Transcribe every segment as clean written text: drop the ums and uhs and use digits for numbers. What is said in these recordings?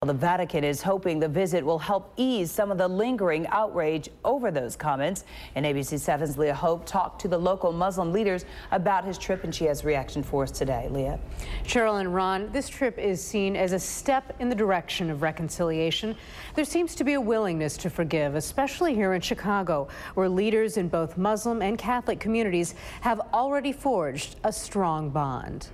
The Vatican is hoping the visit will help ease some of the lingering outrage over those comments. And ABC 7's Leah Hope talked to the local Muslim leaders about his trip, and she has reaction for us today. Leah. Cheryl and Ron, this trip is seen as a step in the direction of reconciliation. There seems to be a willingness to forgive, especially here in Chicago, where leaders in both Muslim and Catholic communities have already forged a strong bond.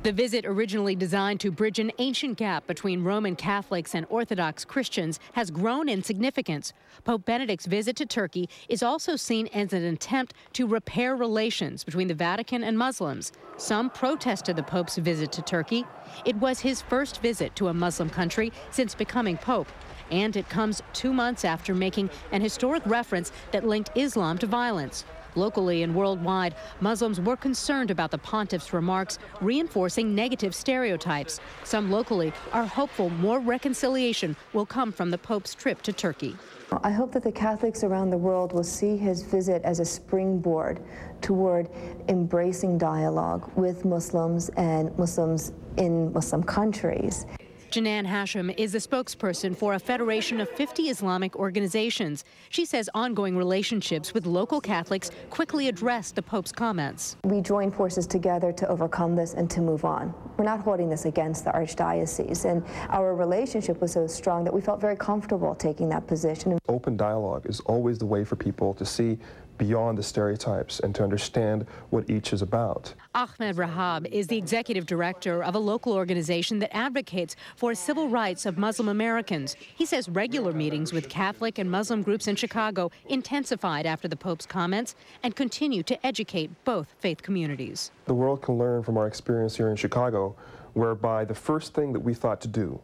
The visit, originally designed to bridge an ancient gap between Roman Catholics and Orthodox Christians, has grown in significance. Pope Benedict's visit to Turkey is also seen as an attempt to repair relations between the Vatican and Muslims. Some protested the Pope's visit to Turkey. It was his first visit to a Muslim country since becoming Pope, and it comes 2 months after making an historic reference that linked Islam to violence. Locally and worldwide, Muslims were concerned about the pontiff's remarks, reinforcing negative stereotypes. Some locally are hopeful more reconciliation will come from the Pope's trip to Turkey. I hope that the Catholics around the world will see his visit as a springboard toward embracing dialogue with Muslims and Muslims in Muslim countries. Janan Hashim is the spokesperson for a federation of 50 Islamic organizations. She says ongoing relationships with local Catholics quickly addressed the Pope's comments. We joined forces together to overcome this and to move on. We're not holding this against the Archdiocese, and our relationship was so strong that we felt very comfortable taking that position. Open dialogue is always the way for people to see beyond the stereotypes and to understand what each is about. Ahmed Rahab is the executive director of a local organization that advocates for civil rights of Muslim Americans. He says regular meetings with Catholic and Muslim groups in Chicago intensified after the Pope's comments and continue to educate both faith communities. The world can learn from our experience here in Chicago, whereby the first thing that we thought to do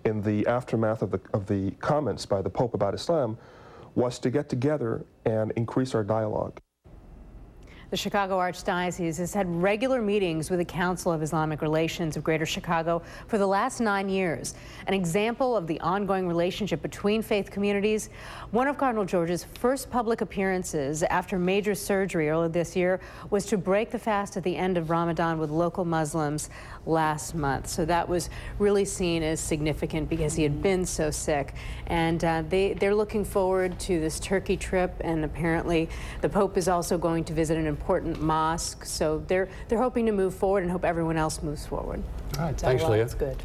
in the aftermath of the comments by the Pope about Islam was to get together and increase our dialogue. The Chicago Archdiocese has had regular meetings with the Council of Islamic Relations of Greater Chicago for the last 9 years. An example of the ongoing relationship between faith communities. One of Cardinal George's first public appearances after major surgery earlier this year was to break the fast at the end of Ramadan with local Muslims last month. So that was really seen as significant because he had been so sick. And they're looking forward to this Turkey trip, and apparently the Pope is also going to visit an important mosque. So they're hoping to move forward and hope everyone else moves forward. All right, thanks, Leah. That's good.